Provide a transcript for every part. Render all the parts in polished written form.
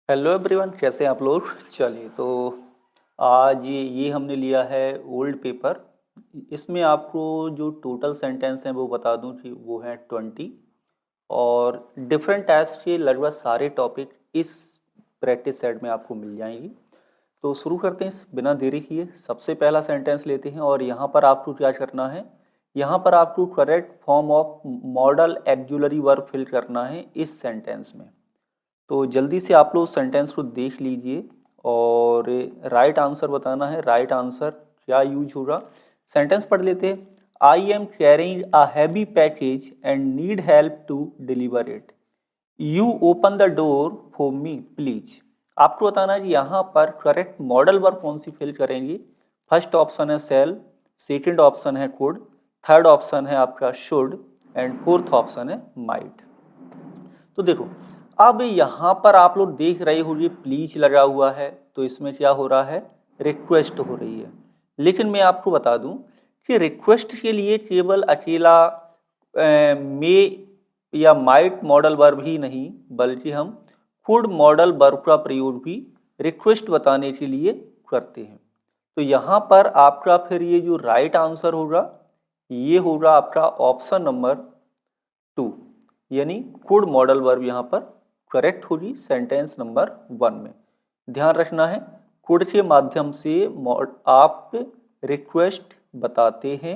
Hello everyone, कैसे हैं आप लोग। चलिए तो आज ये हमने लिया है ओल्ड पेपर। इसमें आपको जो टोटल सेंटेंस हैं वो बता दूं कि वो हैं 20 और डिफरेंट टाइप्स के लगभग सारे टॉपिक इस प्रैक्टिस सेट में आपको मिल जाएंगी। तो शुरू करते हैं बिना देरी किए। सबसे पहला सेंटेंस लेते हैं और यहाँ पर आपको क्या करना है, यहाँ पर आपको correct form of modal auxiliary verb fill करना है इस सेंटेंस में। तो जल्दी से आप लोग सेंटेंस को देख लीजिए और राइट आंसर बताना है। राइट आंसर क्या यूज होगा, सेंटेंस पढ़ लेते हैं। I am carrying a heavy package and need help to deliver it. You open the door for me please. आपको बताना है कि यहाँ पर करेक्ट मॉडल वर्ब कौन सी फिल करेंगे। फर्स्ट ऑप्शन है सेल, सेकंड ऑप्शन है कुड, थर्ड ऑप्शन है आपका शुड एंड फोर्थ ऑप्शन है माइट। तो देखो, अब यहाँ पर आप लोग देख रहे हो ये प्लीज लगा हुआ है, तो इसमें क्या हो रहा है, रिक्वेस्ट हो रही है। लेकिन मैं आपको बता दूं कि रिक्वेस्ट के लिए केवल अकेला मे या माइट मॉडल वर्ब ही नहीं, बल्कि हम कुड मॉडल वर्ब का प्रयोग भी रिक्वेस्ट बताने के लिए करते हैं। तो यहाँ पर आपका फिर ये जो राइट आंसर होगा ये होगा आपका ऑप्शन नंबर 2, यानी कुड मॉडल वर्ब यहाँ पर करेक्ट होगी सेंटेंस नंबर 1 में। ध्यान रखना है, कुड के माध्यम से आप रिक्वेस्ट बताते हैं।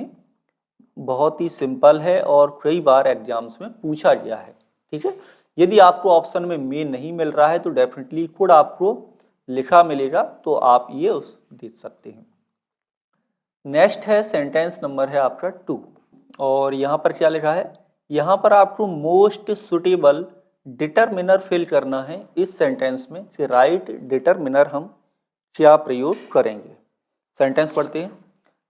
बहुत ही सिंपल है और कई बार एग्जाम्स में पूछा गया है। ठीक है, यदि आपको ऑप्शन में मे नहीं मिल रहा है तो डेफिनेटली कुड आपको लिखा मिलेगा, तो आप ये उस देख सकते हैं। नेक्स्ट है सेंटेंस नंबर है आपका 2 और यहाँ पर क्या लिखा है, यहाँ पर आपको मोस्ट सुटेबल डिटरमिनर फिल करना है इस सेंटेंस में कि राइट डिटरमिनर हम क्या प्रयोग करेंगे। सेंटेंस पढ़ते हैं।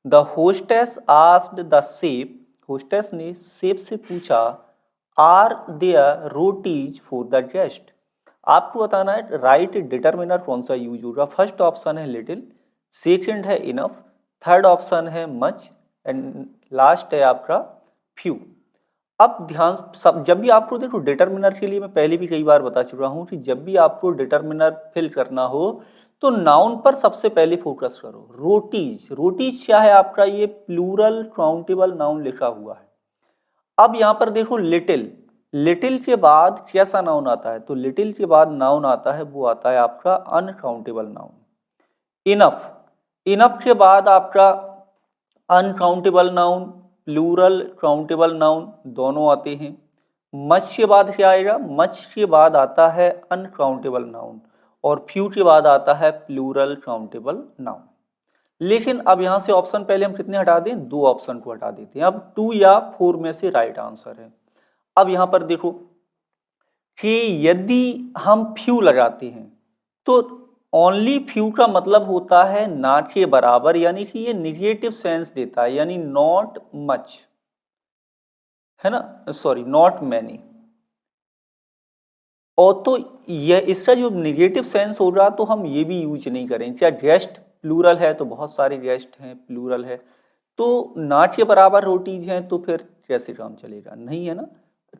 The hostess asked the chef, hostess ने शेफ से पूछा are there rotis for the guest. आपको बताना है राइट डिटरमिनर कौन सा यूज होगा। फर्स्ट ऑप्शन है लिटिल, सेकंड है इनफ, थर्ड ऑप्शन है मच एंड लास्ट है आपका फ्यू। अब ध्यान सब, जब भी आपको देखो डिटरमिनर के लिए मैं पहले भी कई बार बता चुका हूं कि जब भी आपको डिटरमिनर फिल करना हो तो नाउन पर सबसे पहले फोकस करो। रोटीज, रोटीज क्या है आपका, ये प्लूरल काउंटेबल नाउन लिखा हुआ है। अब यहां पर देखो लिटिल, लिटिल के बाद कैसा नाउन आता है, तो लिटिल के बाद नाउन आता है वो आता है आपका अनकाउंटेबल नाउन। इनफ, इनफ के बाद आपका uncountable noun, plural countable noun दोनों आते हैं। मच के बाद क्या आएगा, मच के बाद आता है अनकाउंटेबल नाउन और फ्यू के बाद आता है प्लूरल काउंटेबल नाउन। लेकिन अब यहां से ऑप्शन पहले हम कितने हटा दें, 2 ऑप्शन को हटा देते हैं। अब 2 या 4 में से राइट आंसर है। अब यहां पर देखो कि यदि हम फ्यू लगाते हैं तो ओनली फ्यू का मतलब होता है ना के बराबर, यानी कि ये निगेटिव सेंस देता है, यानी नॉट मच, है ना, सॉरी नॉट मैनी। और तो यह इसका जो निगेटिव सेंस हो रहा तो हम ये भी यूज नहीं करें। क्या गेस्ट प्लूरल है तो बहुत सारे गेस्ट हैं, प्लूरल है तो ना के बराबर रोटीज हैं, तो फिर कैसे काम चलेगा, नहीं है ना।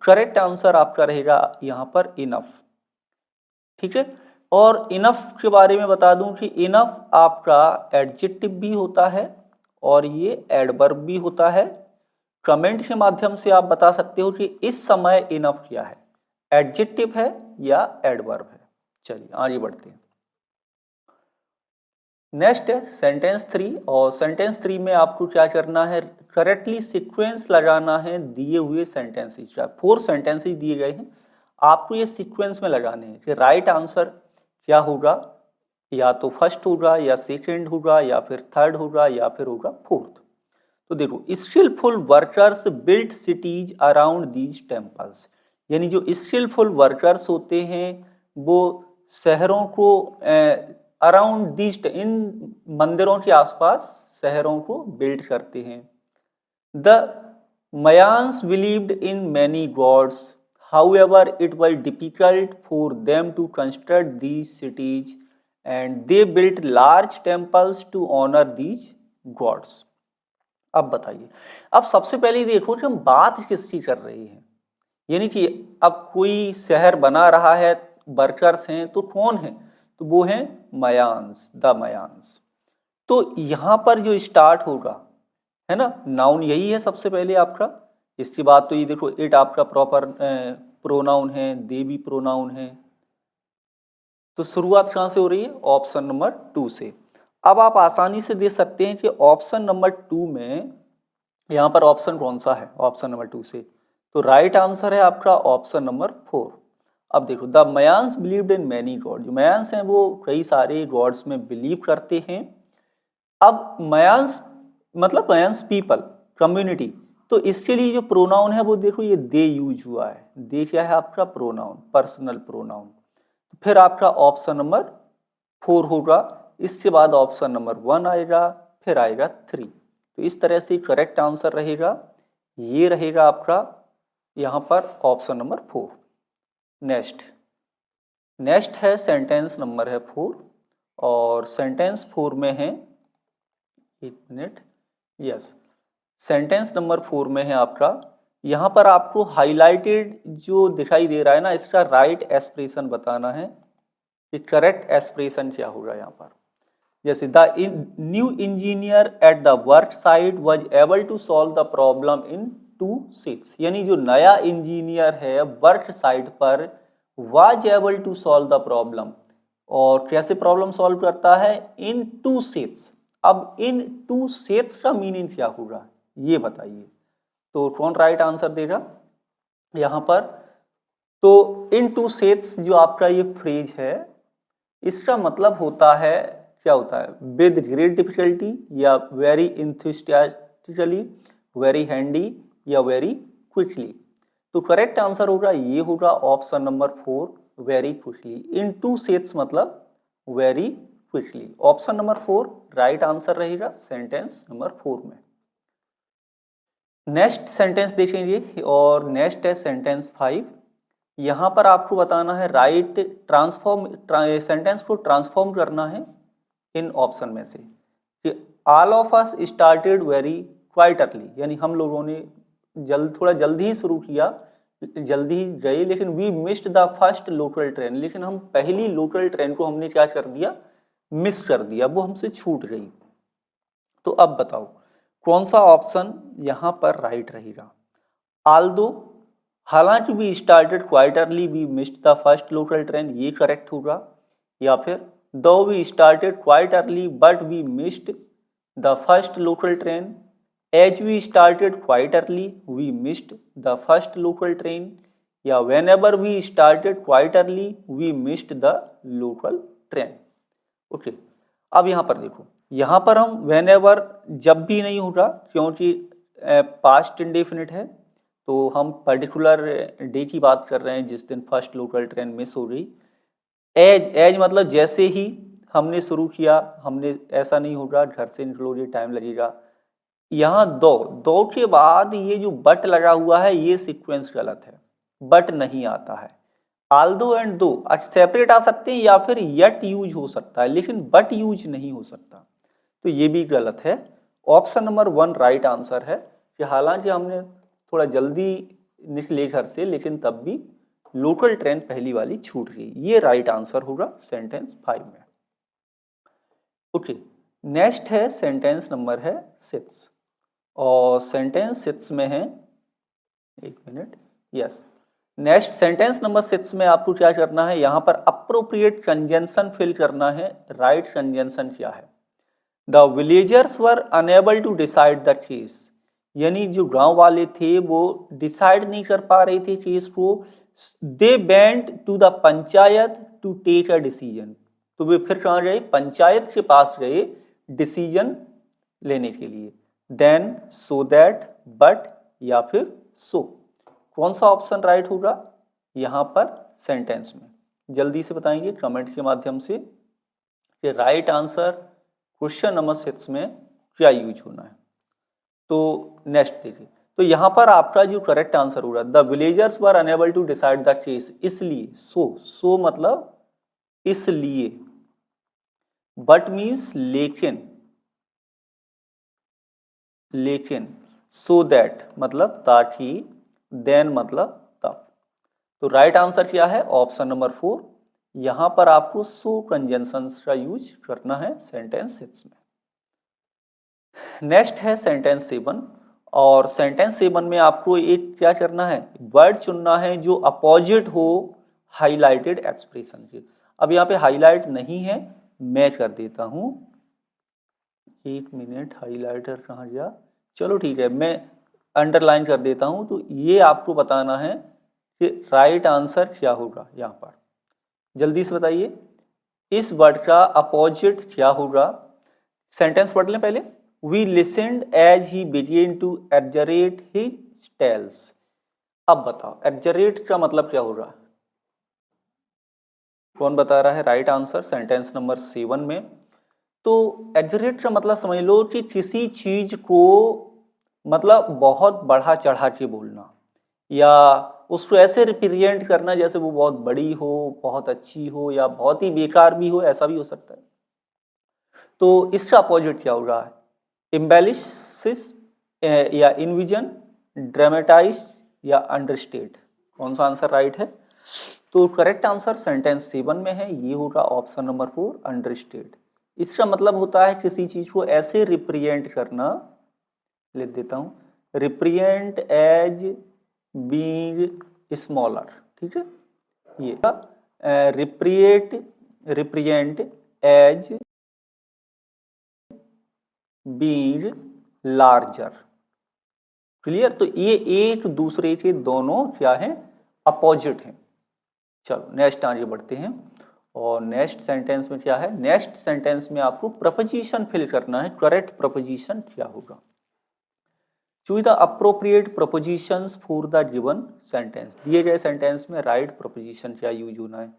करेक्ट आंसर आपका रहेगा यहाँ पर इनफ। ठीक है, और इनफ के बारे में बता दूं कि इनफ आपका एडजेक्टिव भी होता है और ये एडवर्ब भी होता है। कमेंट के माध्यम से आप बता सकते हो कि इस समय इनफ क्या है, एडजेक्टिव है या एडवर्ब है। चलिए आगे बढ़ते हैं। नेक्स्ट है सेंटेंस 3 और सेंटेंस 3 में आपको क्या करना है, करेक्टली सीक्वेंस लगाना है दिए हुए सेंटेंसेस का। 4 सेंटेंसेस दिए गए हैं, आपको ये सीक्वेंस में लगाने हैं कि राइट आंसर क्या होगा, या तो फर्स्ट होगा या सेकंड होगा या फिर थर्ड होगा या फिर होगा फोर्थ। तो देखो, skilful workers build cities around these temples, यानी जो स्किलफुल वर्कर्स होते हैं वो शहरों को अराउंड दीज, इन मंदिरों के आसपास शहरों को बिल्ड करते हैं। The Mayans believed in many gods, however it was difficult for them to construct these cities and they built large temples to honor these gods। अब बताइए, अब सबसे पहले देखो कि हम बात किसकी कर रहे हैं, यानी कि अब कोई शहर बना रहा है वर्कर्स हैं, तो कौन है, तो वो हैं मयांस, द मयांस। तो यहाँ पर जो स्टार्ट होगा है ना, नाउन यही है सबसे पहले आपका। इसके बाद तो ये देखो इट आपका प्रॉपर प्रोनाउन है, दे भी प्रोनाउन है। तो शुरुआत कहाँ से हो रही है, ऑप्शन नंबर 2 से। अब आप आसानी से देख सकते हैं कि ऑप्शन नंबर 2 में यहाँ पर ऑप्शन कौन सा है, ऑप्शन नंबर 2 से, तो राइट आंसर है आपका ऑप्शन नंबर 4। अब देखो, the Mayans believed in many god, जो मयांस हैं वो कई सारे गॉड्स में बिलीव करते हैं। अब मयांस मतलब मयांस पीपल, कम्युनिटी, तो इसके लिए जो प्रोनाउन है वो देखो ये दे यूज हुआ है। दे क्या है आपका, प्रोनाउन, पर्सनल प्रोनाउन। फिर आपका ऑप्शन नंबर 4 होगा, इसके बाद ऑप्शन नंबर 1 आएगा, फिर आएगा 3। तो इस तरह से करेक्ट आंसर रहेगा, ये रहेगा आपका यहाँ पर ऑप्शन नंबर 4। नेक्स्ट है सेंटेंस नंबर है 4, और सेंटेंस 4 में है, एक मिनट, यस, सेंटेंस नंबर 4 में है आपका, यहाँ पर आपको हाईलाइटेड जो दिखाई दे रहा है ना, इसका राइट एक्सप्रेशन बताना है कि करेक्ट एक्सप्रेशन क्या होगा यहाँ पर। जैसे the new engineer at the work site was able to solve the problem in 2 sheets, यानी जो नया इंजीनियर है वर्क साइट पर was able to solve the problem, और कैसे प्रॉब्लम सॉल्व करता है, इन 2 शीट्स। अब इन 2 शीट्स का मीनिंग क्या होगा ये बताइए, तो कौन राइट आंसर देगा यहाँ पर। तो इन 2 शीट्स जो आपका ये फ्रेज है, इसका मतलब होता है, क्या होता है, विद ग्रेट डिफिकल्टी, या वेरी इंथुसियास्टिकली, वेरी हैंडी, या वेरी क्विकली। तो करेक्ट आंसर होगा, ये होगा ऑप्शन नंबर 4, वेरी क्विकली। इन 2 सेट्स मतलब very quickly. Option number 4 right answer रहेगा सेंटेंस नंबर 4 में। नेक्स्ट सेंटेंस देखेंगे, और नेक्स्ट है सेंटेंस 5। यहाँ पर आपको बताना है राइट सेंटेंस को ट्रांसफॉर्म करना है इन ऑप्शन में से, कि all of us started very quite early, यानी हम लोगों ने थोड़ा जल्दी ही शुरू किया, जल्दी ही गए, लेकिन we missed the first local train, लेकिन हम पहली लोकल ट्रेन को हमने क्या कर दिया, मिस कर दिया, वो हमसे छूट गई। तो अब बताओ कौन सा ऑप्शन यहाँ पर राइट रहेगा। आल्दो, हालांकि we started quite early we missed the first local train, ये करेक्ट होगा। या फिर though we started quite early but we missed the first local train, as we started quite early we missed the first local train, या whenever we started quite early we missed the local train. Okay, अब यहाँ पर देखो, यहाँ पर हम when ever जब भी नहीं होगा, क्योंकि पास्ट इंडेफिनिट है, तो हम पर्टिकुलर डे की बात कर रहे हैं जिस दिन फर्स्ट लोकल ट्रेन मिस हो गई। एज मतलब जैसे ही हमने शुरू किया, हमने, ऐसा नहीं होगा घर से निकलोगे टाइम लगेगा। यहाँ दो के बाद ये जो बट लगा हुआ है ये सीक्वेंस गलत है, बट नहीं आता है। आल्दो एंड दो सेपरेट आ सकते हैं, या फिर यट यूज हो सकता है, लेकिन बट यूज नहीं हो सकता, तो ये भी गलत है। ऑप्शन नंबर 1 राइट आंसर है, कि हालांकि हमने थोड़ा जल्दी निकले घर से, लेकिन तब भी लोकल ट्रेन पहली वाली छूट गई, ये राइट आंसर होगा सेंटेंस 5 में। ओके, नेक्स्ट है सेंटेंस नंबर है 6, और सेंटेंस 6 में है, एक minute, yes, next sentence number 6 में आपको क्या करना है, यहाँ पर अप्रोप्रिएट कंजंक्शन फिल करना है। राइट कंजंक्शन क्या है, the villagers were unable to decide the case, यानी जो गांव वाले थे वो डिसाइड नहीं कर पा रहे थे केस को। They went to the panchayat to take a decision, तो वे फिर कहाँ गए, पंचायत के पास गए डिसीजन लेने के लिए। देन, सो दैट, बट, या फिर सो, कौन सा ऑप्शन राइट होगा यहाँ पर सेंटेंस में, जल्दी से बताएंगे कमेंट के माध्यम से कि राइट आंसर क्वेश्चन नंबर 6 में क्या यूज होना है। तो नेक्स्ट देखिए, तो यहाँ पर आपका जो करेक्ट आंसर होगा, the villagers were unable to decide the case, इसलिए, सो मतलब इसलिए, बट मीन्स लेकिन, सो दैट मतलब ताकि, देन मतलब तब। तो राइट आंसर क्या है, ऑप्शन नंबर 4 यहाँ पर आपको सो कंजंक्शंस का यूज करना है सेंटेंस 6 में। नेक्स्ट है सेंटेंस 7, और सेंटेंस 7 में आपको एक क्या करना है, वर्ड चुनना है जो अपोजिट हो हाईलाइटेड एक्सप्रेशन के। अब यहाँ पे हाईलाइट नहीं है, मैं कर देता हूँ, 1 मिनट, हाईलाइटर कहाँ गया, चलो ठीक है, मैं अंडरलाइन कर देता हूँ। तो ये आपको बताना है कि राइट आंसर क्या होगा। यहाँ पर जल्दी से बताइए, इस वर्ड का अपोजिट क्या होगा। सेंटेंस पढ़ लें पहले। We listened as he began to exaggerate his tales. अब बताओ एक्जरेट का मतलब क्या होगा, कौन बता रहा है राइट आंसर सेंटेंस नंबर 7 में। तो एक्जरेट का मतलब समझ लो कि किसी चीज को मतलब बहुत बढ़ा चढ़ा के बोलना, या उसको ऐसे रिप्रेजेंट करना जैसे वो बहुत बड़ी हो, बहुत अच्छी हो, या बहुत ही बेकार भी हो, ऐसा भी हो सकता है। तो इसका अपोजिट क्या होगा, एम्बेलिश या इनविजन, ड्रामेटाइज या अंडरस्टेट, कौन सा आंसर राइट है। तो करेक्ट आंसर सेंटेंस 7 में है, ये होगा ऑप्शन नंबर 4 अंडरस्टेट। इसका मतलब होता है किसी चीज को ऐसे रिप्रेजेंट करना, लिख देता हूँ, रिप्रेजेंट एज बीइंग स्मॉलर, ठीक है, ये represent as being larger. Clear. तो ये एक दूसरे के दोनों क्या है, अपोजिट हैं। चलो नेक्स्ट आगे बढ़ते हैं, और नेक्स्ट सेंटेंस में क्या है, नेक्स्ट सेंटेंस में आपको प्रपोजिशन फिल करना है। करेक्ट प्रपोजिशन क्या होगा, choose the appropriate propositions for the given sentence. दिए गए सेंटेंस में राइट प्रपोजिशन क्या यूज होना है।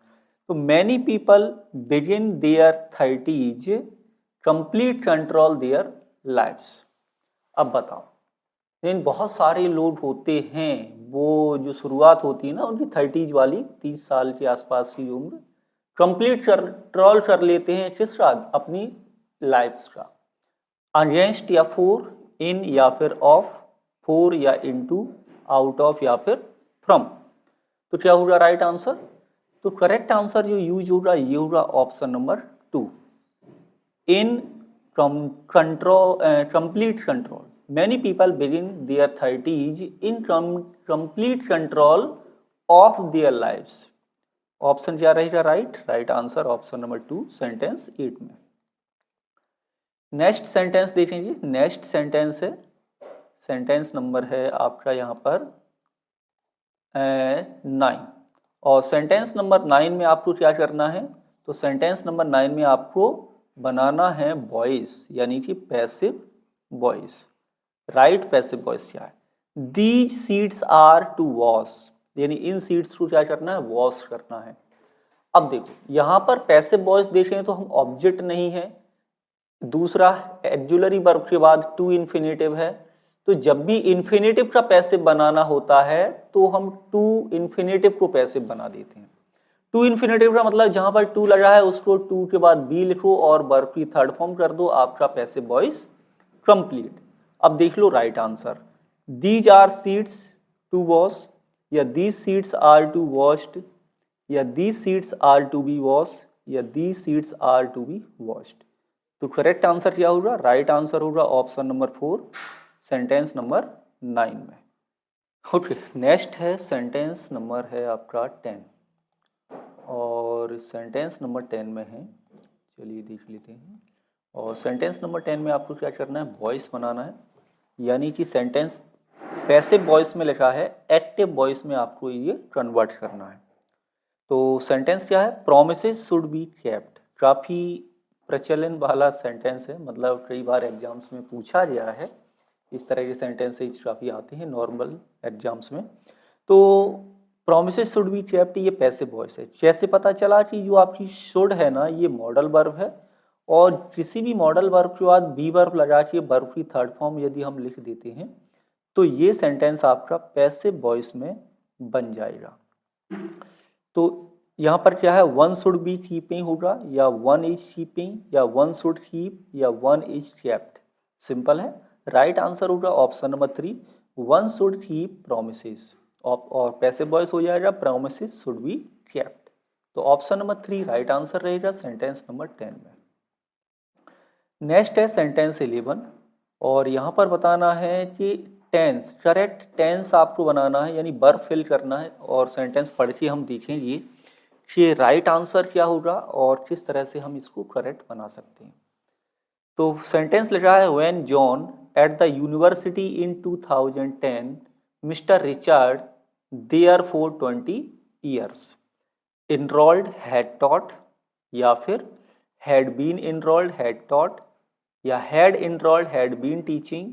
तो many people begin their 30s complete control their lifes. अब बताओ, लेकिन बहुत सारे लोग होते हैं वो जो शुरुआत होती है ना उनकी 30s वाली, 30 साल के आसपास की उम्र, कंप्लीट कंट्रोल कर लेते हैं किसका, अपनी लाइफ्स का। अगेंस्ट या फॉर, इन या फिर ऑफ, फॉर या इनटू, आउट ऑफ या फिर फ्रॉम। तो क्या होगा राइट आंसर। तो करेक्ट आंसर जो यूज होगा ये होगा option number 2, in control, complete control. Many people begin their 30s in complete control of their lives. Option क्या रहेगा right, right answer option number 2 sentence 8 में। नेक्स्ट सेंटेंस देखेंगे, next sentence है, sentence number है आपका यहाँ पर 9, और सेंटेंस नंबर 9 में आपको क्या करना है। तो सेंटेंस नंबर 9 में आपको बनाना है वॉइस, यानी कि passive voice. Right passive voice क्या है, these seeds are to wash, यानी इन सीड्स को क्या करना है, वॉश करना है। अब देखो यहाँ पर पैसिव वॉइस देखें तो हम ऑब्जेक्ट नहीं है, दूसरा एक्जुलरी वर्ब के बाद टू इन्फिनेटिव है। तो जब भी इन्फिनेटिव का पैसिव बनाना होता है तो हम टू इन्फिनेटिव को पैसिव बना देते हैं। टू इन्फिनेटिव का मतलब जहां पर टू लगा है उसको टू के बाद बी लिखो और वर्ब की थर्ड फॉर्म कर दो, आपका पैसिव वॉइस कंप्लीट। अब देख लो right answer, these are seeds to wash, या these seeds are to washed, या these seeds are to be wash, या these seeds are to be washed. तो करेक्ट आंसर क्या होगा, राइट आंसर होगा ऑप्शन नंबर 4 सेंटेंस नंबर 9 में। Okay next है sentence number है आपका 10, और सेंटेंस नंबर 10 में है, चलिए देख लेते हैं। और सेंटेंस नंबर 10 में आपको क्या करना है, वॉइस बनाना है, यानी कि सेंटेंस पैसिव वॉइस में लिखा है, एक्टिव वॉइस में आपको ये कन्वर्ट करना है। तो सेंटेंस क्या है, प्रोमिसेस शुड बी केप्ट। काफ़ी प्रचलन वाला सेंटेंस है, मतलब कई बार एग्जाम्स में पूछा गया है, इस तरह के सेंटेंसेज काफ़ी आते हैं नॉर्मल एग्जाम्स में। तो प्रोमिसेस शुड बी केप्ट ये पैसिव वॉइस है। कैसे पता चला कि जो आपकी शुड है ना ये मॉडल वर्ब है, और किसी भी मॉडल वर्ब के बाद बी वर्ब लगा के वर्ब की थर्ड फॉर्म यदि हम लिख देते हैं तो ये सेंटेंस आपका पैसिव वॉइस में बन जाएगा। तो यहाँ पर क्या है, वन शुड बी कीपिंग होगा, या वन इज कीपिंग, या वन शुड कीप, या वन इज केप्ट। सिंपल है, राइट आंसर होगा option number 3 one should keep promises, और पैसिव वॉइस हो जाएगा प्रोमिसेस शुड बी केप्ट। तो ऑप्शन नंबर 3 राइट आंसर रहेगा सेंटेंस नंबर 10 में। नेक्स्ट है सेंटेंस 11 और यहाँ पर बताना है कि टेंस, करेक्ट टेंस आपको बनाना है यानी वर्ब फिल करना है और सेंटेंस पढ़ के हम देखेंगे कि राइट आंसर क्या होगा और किस तरह से हम इसको करेक्ट बना सकते हैं। तो सेंटेंस लिखा है when John at the university in 2010 mister Richard there for 20 years enrolled had taught या फिर had been enrolled had taught या had enrolled had been teaching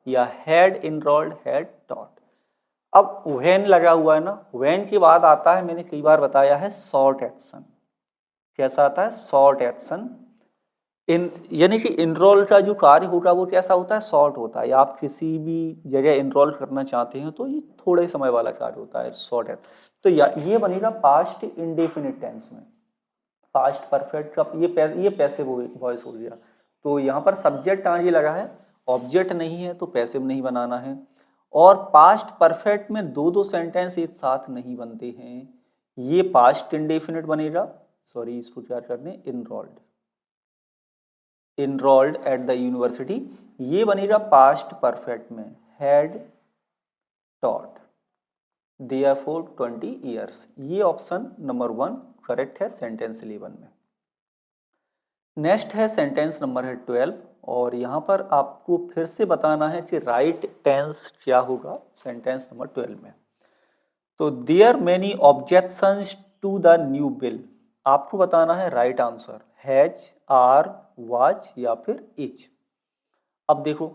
या had enrolled had taught। अब when लगा हुआ है ना, when के बाद आता है, मैंने कई बार बताया है short action। कैसा आता है? short action। इन यानी कि इनरोल का जो कार्य होगा वो कैसा होता है? शॉर्ट होता है। या आप किसी भी जगह इनरोल करना चाहते हैं तो ये थोड़े समय वाला कार्य होता है, शॉर्ट है। तो ये बनेगा पास्ट इंडेफिनिट टेंस में। पास्ट परफेक्ट का ये पैसिव वॉइस हो गया। तो यहाँ पर सब्जेक्ट आगे लगा है, ऑब्जेक्ट नहीं है तो पैसिव नहीं बनाना है। और पास्ट परफेक्ट में दो सेंटेंस एक साथ नहीं बनते हैं, ये पास्ट इंडेफिनिट बनेगा। सॉरी, इसको क्या करने, enrolled at the university, ये बनेगा पास्ट परफेक्ट में, had taught therefore 20 years। ये ऑप्शन नंबर 1 करेक्ट है सेंटेंस 11 में। नेक्स्ट है सेंटेंस नंबर है 12 और यहाँ पर आपको फिर से बताना है कि राइट टेंस क्या होगा सेंटेंस नंबर 12 में। तो there many objections to the new bill, आपको बताना है right answer has, are, was या फिर इज। अब देखो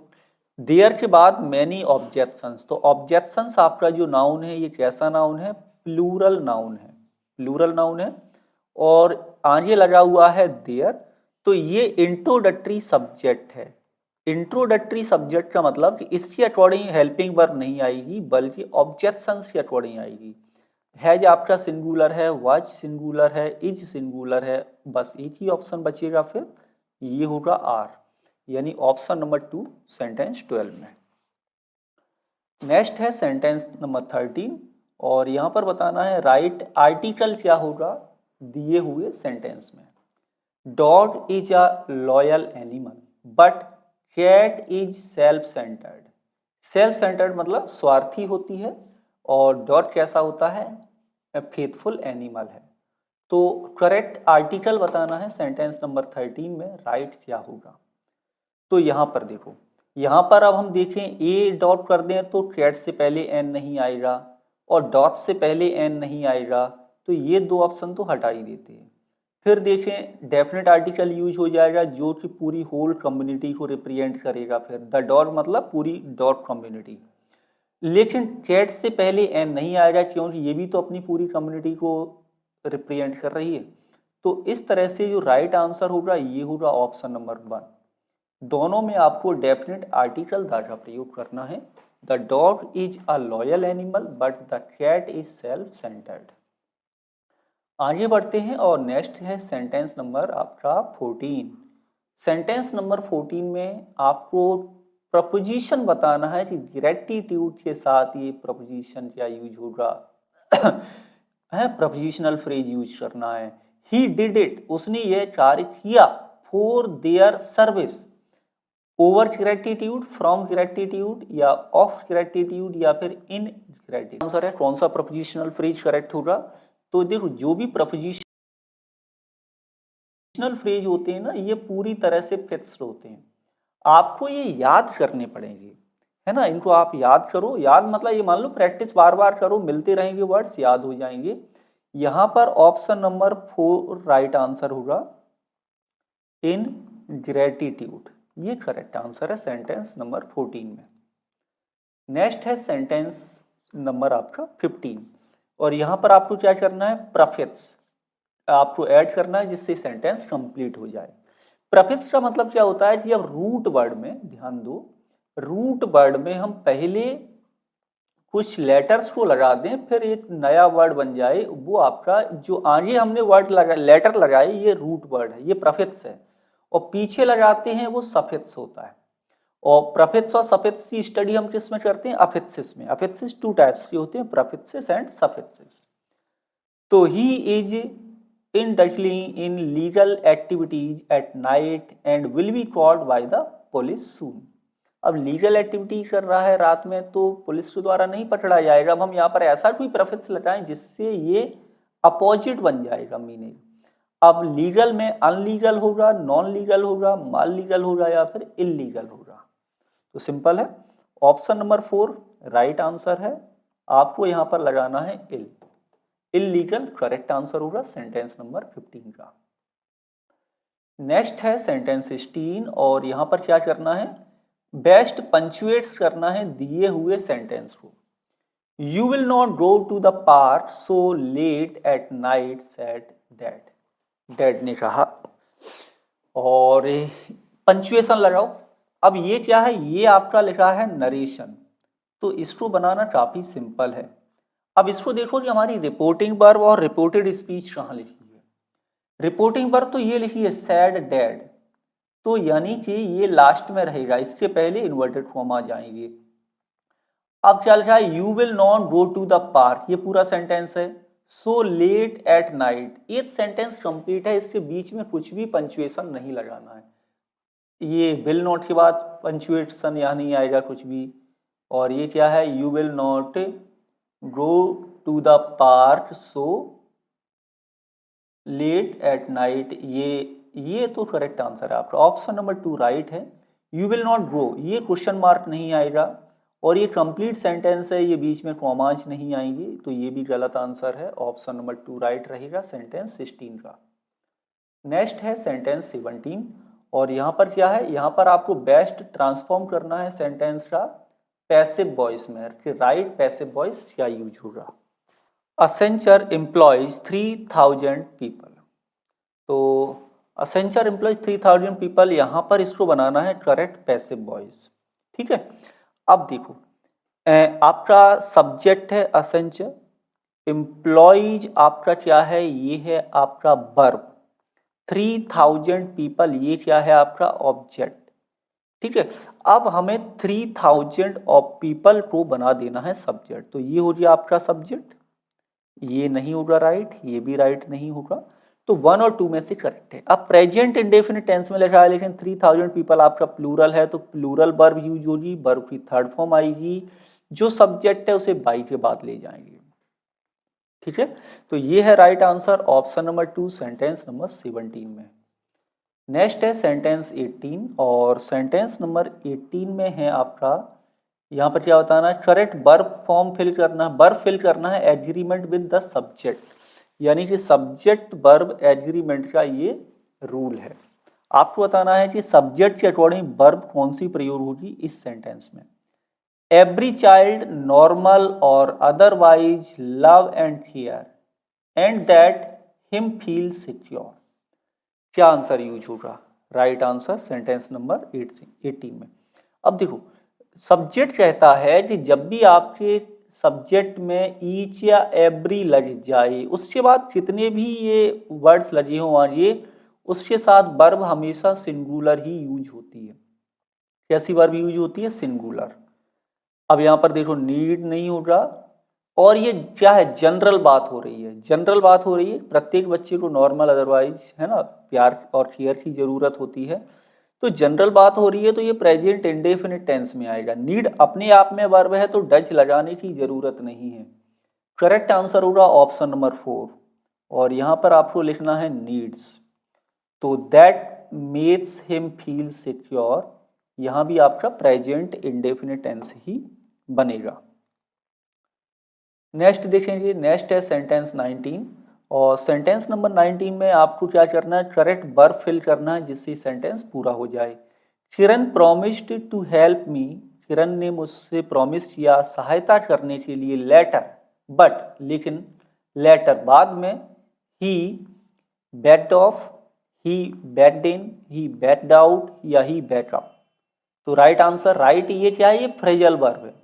देयर के बाद मेनी ऑब्जेक्शंस, तो ऑब्जेक्शंस आपका जो नाउन है ये कैसा नाउन है? प्लूरल नाउन है, प्लूरल नाउन है। और आगे लगा हुआ है देयर, तो ये इंट्रोडक्टरी सब्जेक्ट है। इंट्रोडक्टरी सब्जेक्ट का मतलब कि इसके अकॉर्डिंग हेल्पिंग वर्ब नहीं आएगी बल्कि ऑब्जेक्शंस के अकॉर्डिंग आएगी। हैज आपका सिंगुलर है, वाज सिंगुलर है, इज सिंगुलर है, बस एक ही ऑप्शन बचेगा फिर, ये होगा आर, यानी ऑप्शन नंबर 2 सेंटेंस 12 में। नेक्स्ट है सेंटेंस नंबर 13 और यहाँ पर बताना है राइट आर्टिकल क्या होगा दिए हुए सेंटेंस में। Dog is a loyal animal but cat is self centred. Self centred मतलब स्वार्थी होती है और डॉग कैसा होता है? फेथफुल एनिमल है। तो करेक्ट आर्टिकल बताना है सेंटेंस नंबर 13 में, राइट क्या होगा। तो यहाँ पर देखो, यहाँ पर अब हम देखें ए डॉट कर दें तो कैट से पहले एन नहीं आएगा और डॉट से पहले एन नहीं आएगा, तो ये दो ऑप्शन तो हटा ही देते हैं। फिर देखें डेफिनेट आर्टिकल यूज हो जाएगा जो कि पूरी होल कम्युनिटी को रिप्रेजेंट करेगा। फिर द डॉट मतलब पूरी डॉट कम्युनिटी, लेकिन कैट से पहले एन नहीं आएगा क्योंकि ये भी तो अपनी पूरी कम्युनिटी को रिप्रेजेंट कर रही है। तो इस तरह से जो राइट आंसर होगा ये होगा ऑप्शन नंबर 1। दोनों में आपको डेफिनेट आर्टिकल द का प्रयोग करना है। The dog is a loyal animal but the cat is self centred. आगे बढ़ते हैं और नेक्स्ट है सेंटेंस नंबर आपका 14। सेंटेंस नंबर 14 में आपको प्रपोजिशन बताना है कि ग्रेटिट्यूड के साथ ये प्रपोजिशन क्या यूज होगा है, प्रपोजिशनल फ्रेज यूज करना है। ही डिड इट, उसने ये कार्य किया, for their service, over gratitude, from gratitude या ऑफ ग्रेटिट्यूड या फिर इन ग्रेटिट्यूड। आंसर है कौन सा प्रपोजिशनल फ्रेज करेक्ट होगा। तो देखो जो भी प्रपोजिशनल फ्रेज होते हैं ना ये पूरी तरह से फिक्स्ड होते हैं, आपको ये याद करने पड़ेंगे, है ना। इनको आप याद करो, याद मतलब ये मान लो प्रैक्टिस बार बार करो, मिलते रहेंगे वर्ड्स, याद हो जाएंगे। यहाँ पर ऑप्शन नंबर 4 राइट आंसर होगा इन ग्रेटिट्यूड, ये करेक्ट आंसर है सेंटेंस नंबर 14 में। नेक्स्ट है सेंटेंस नंबर आपका 15 और यहाँ पर आपको क्या करना है, प्रीफिक्स आपको ऐड करना है जिससे सेंटेंस कंप्लीट हो जाए। प्रीफिक्स का मतलब क्या होता है कि अब रूट वर्ड में ध्यान दो, रूट वर्ड में हम पहले कुछ लेटर्स को लगा दें फिर एक नया वर्ड बन जाए, वो आपका जो आगे हमने वर्ड लगा लेटर लगाए ये रूट वर्ड है, ये प्रीफिक्स है। और पीछे लगाते हैं वो सफिक्स होता है। और प्रीफिक्स और सफिक्स की स्टडी हम किस में करते हैं, अफिक्सिस में। अफिक्सिस 2 टाइप्स के होते हैं, प्रीफिक्सिस एंड सफिक्सिस। तो he is indulging in legal activities at night and will be caught by the police soon। अब लीगल एक्टिविटी कर रहा है रात में तो पुलिस के द्वारा नहीं पकड़ा जाएगा। अब हम यहाँ पर ऐसा कोई प्रेफिक्स लगाएं जिससे ये अपोजिट बन जाएगा मीनिंग। अब लीगल में अनलीगल होगा, नॉन लीगल होगा, माल लीगल होगा या फिर इलीगल होगा। तो सिंपल है, ऑप्शन नंबर 4 राइट आंसर है। आपको यहाँ पर लगाना है इलीगल करेक्ट आंसर होगा सेंटेंस नंबर 15 का। नेक्स्ट है सेंटेंस 16 और यहाँ पर क्या करना है, बेस्ट पंचुएट्स करना है दिए हुए सेंटेंस को। You will not go to the park so late at night said dad. Dad ने कहा और पंचुएशन लगाओ। अब ये क्या है, ये आपका लिखा है नरेशन, तो इसको बनाना काफी सिंपल है। अब इसको देखो कि हमारी रिपोर्टिंग वर्ब और रिपोर्टेड स्पीच कहाँ लिखी है। रिपोर्टिंग वर्ब तो ये लिखी है सैड डैड, तो यानी कि ये लास्ट में रहेगा, इसके पहले इन्वर्टेड कॉमा जाएंगे। अब क्या लिखा है, you will not go to the park, ये पूरा सेंटेंस है। सो लेट एट नाइट, ये सेंटेंस कंप्लीट है, इसके बीच में कुछ भी पंचुएशन नहीं लगाना है। ये विल नॉट के बाद पंचुएशन यहाँ नहीं आएगा कुछ भी। और ये क्या है, you will not go to the park so late at night, ये तो करेक्ट आंसर है आपका, ऑप्शन नंबर 2 राइट है। यू विल नॉट गो, ये क्वेश्चन मार्क नहीं आएगा और ये कंप्लीट सेंटेंस है, ये बीच में कॉमाज नहीं आएंगे, तो ये भी गलत आंसर है, ऑप्शन नंबर 2 राइट रहेगा सेंटेंस 16 का। नेक्स्ट है सेंटेंस 17 और यहाँ पर क्या है, यहाँ पर आपको बेस्ट ट्रांसफॉर्म करना है सेंटेंस का पैसिव वॉइस में, कि राइट पैसिव वॉइस क्या यूज होगा। Accenture employs 3000 people, तो Accenture employs 3000 people, यहाँ पर इसको बनाना है करेक्ट पैसिव वॉइस। ठीक है, अब देखो आपका सब्जेक्ट है Accenture, एम्प्लॉयज आपका क्या है, ये है आपका वर्ब, 3000 पीपल ये क्या है आपका ऑब्जेक्ट। ठीक है, अब हमें 3000 ऑफ पीपल को बना देना है सब्जेक्ट, तो ये हो गया आपका सब्जेक्ट, ये नहीं होगा राइट, ये भी राइट नहीं होगा, तो 1 और 2 में से करेक्ट है। अब प्रेजेंट इंडेफिनिट टेंस में लिखा है, लेकिन 3000 पीपल आपका प्लूरल है, तो प्लूरल वर्ब यूज होगी, वर्ब की थर्ड फॉर्म आएगी, जो सब्जेक्ट है उसे बाई के बाद ले जाएंगे। ठीक है, तो ये है right answer, option number 2 sentence number 17 में। नेक्स्ट है सेंटेंस 18 और सेंटेंस नंबर 18 में है आपका, यहाँ पर क्या बताना है, करेक्ट वर्ब फॉर्म फिल करना है। वर्ब फिल करना है एग्रीमेंट विद द सब्जेक्ट, यानी कि सब्जेक्ट वर्ब एग्रीमेंट का ये रूल है। आपको बताना है कि सब्जेक्ट के अकॉर्डिंग वर्ब कौन सी प्रयोग होगी इस सेंटेंस में। एवरी चाइल्ड नॉर्मल और otherwise love and care and that him feel secure, क्या आंसर यूज होगा, राइट आंसर सेंटेंस नंबर 18 में। अब देखो सब्जेक्ट कहता है कि जब भी आपके सब्जेक्ट में ईच या एवरी लग जाए, उसके बाद कितने भी ये वर्ड्स लगे हों आगे, उसके साथ वर्ब हमेशा सिंगुलर ही यूज होती है। कैसी वर्ब यूज होती है, सिंगुलर। अब यहाँ पर देखो नीड नहीं होगा, और ये क्या है, जनरल बात हो रही है, जनरल बात हो रही है, प्रत्येक बच्चे को नॉर्मल अदरवाइज है ना प्यार और केयर की जरूरत होती है, तो जनरल बात हो रही है, तो ये प्रेजेंट इंडेफिनिट टेंस में आएगा। नीड अपने आप में वर्ब है, तो डच लगाने की जरूरत नहीं है। करेक्ट आंसर होगा ऑप्शन नंबर 4, और यहाँ पर आपको लिखना है नीड्स, तो that makes him feel secure, यहाँ भी आपका प्रेजेंट इंडेफिनिट टेंस ही बनेगा। नेक्स्ट देखेंगे, नेक्स्ट है सेंटेंस 19 और सेंटेंस नंबर 19 में आपको क्या करना है, करेक्ट वर्ब फिल करना है जिससे सेंटेंस पूरा हो जाए। किरण प्रॉमिस्ड टू हेल्प मी, किरण ने मुझसे प्रॉमिस किया सहायता करने के लिए, लेटर बट लेकिन लेटर बाद में, he backed off, he backed in, he backed out या ही बैक अप, तो राइट आंसर राइट, ये क्या है, ये फ्रेजल वर्ब है,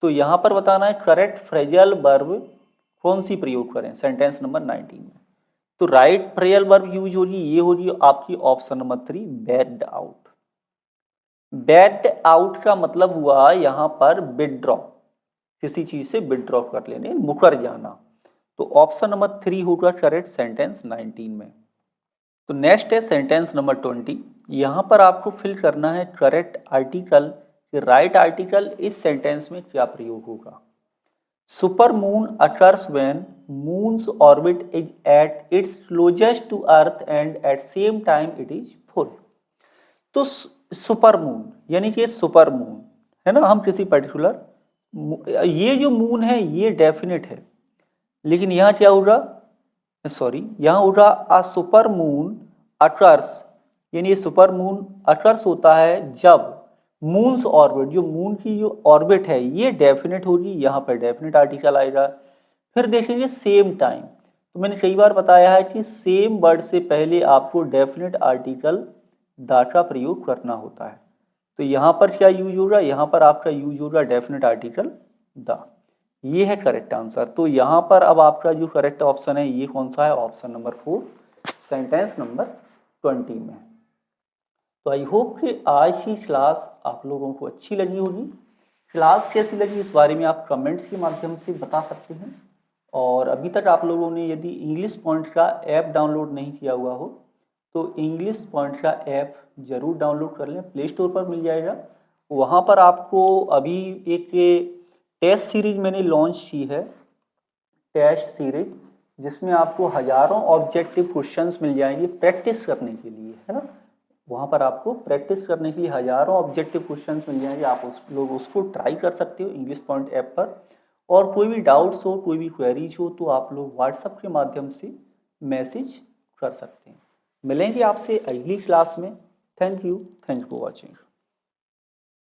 तो यहाँ पर बताना है करेक्ट फ्रेजल वर्ब कौन सी प्रयोग करें सेंटेंस नंबर 19 में, तो राइट फ्रेजल वर्ब यूज होगी, ये होगी आपकी option number 3 backed out. Backed out का मतलब हुआ यहाँ पर विड्रॉ, किसी चीज से विड्रॉ कर लेने, मुकर जाना, तो ऑप्शन नंबर 3 होगा करेक्ट सेंटेंस 19 में। तो नेक्स्ट है सेंटेंस नंबर 20। यहाँ पर आपको फिल करना है करेक्ट आर्टिकल, राइट आर्टिकल इस सेंटेंस में क्या प्रयोग होगा। Super moon occurs when moon's orbit is at its closest to earth and at same time it is full. तो सुपर मून यानी कि सुपर मून है ना, हम किसी पर्टिकुलर, ये जो मून है ये डेफिनेट है, लेकिन यहाँ क्या होगा, सॉरी यहाँ होगा अ सुपर मून अकर्स, यानी ये सुपर मून अकर्स होता है जब मून्स ऑर्बिट, जो मून की जो ऑर्बिट है ये डेफिनेट होगी, यहाँ पर डेफिनेट आर्टिकल आएगा। फिर देखेंगे सेम टाइम, तो मैंने कई बार बताया है कि सेम वर्ड से पहले आपको डेफिनेट आर्टिकल द का प्रयोग करना होता है। तो यहाँ पर क्या यूज होगा, यहाँ पर आपका यूज होगा डेफिनेट आर्टिकल द। ये है करेक्ट आंसर। तो यहाँ पर अब आपका जो करेक्ट ऑप्शन है ये कौन सा है, ऑप्शन नंबर 4 सेंटेंस नंबर 20 में। तो आई होप कि आज की क्लास आप लोगों को अच्छी लगी होगी। क्लास कैसी लगी इस बारे में आप कमेंट के माध्यम से बता सकते हैं। और अभी तक आप लोगों ने यदि इंग्लिश पॉइंट का ऐप डाउनलोड नहीं किया हुआ हो तो इंग्लिश पॉइंट का ऐप ज़रूर डाउनलोड कर लें, प्ले स्टोर पर मिल जाएगा। वहाँ पर आपको अभी एक टेस्ट सीरीज मैंने लॉन्च की है, टेस्ट सीरीज, जिसमें आपको हज़ारों ऑब्जेक्टिव क्वेश्चंस मिल जाएंगे प्रैक्टिस करने के लिए, है ना। वहाँ पर आपको प्रैक्टिस करने के लिए हज़ारों ऑब्जेक्टिव क्वेश्चंस मिल जाएंगे, आप लोग उसको ट्राई कर सकते हो इंग्लिश पॉइंट ऐप पर। और कोई भी डाउट्स हो, कोई भी क्वेरीज हो तो आप लोग व्हाट्सएप के माध्यम से मैसेज कर सकते हैं। मिलेंगे आपसे अगली क्लास में। Thank you for watching.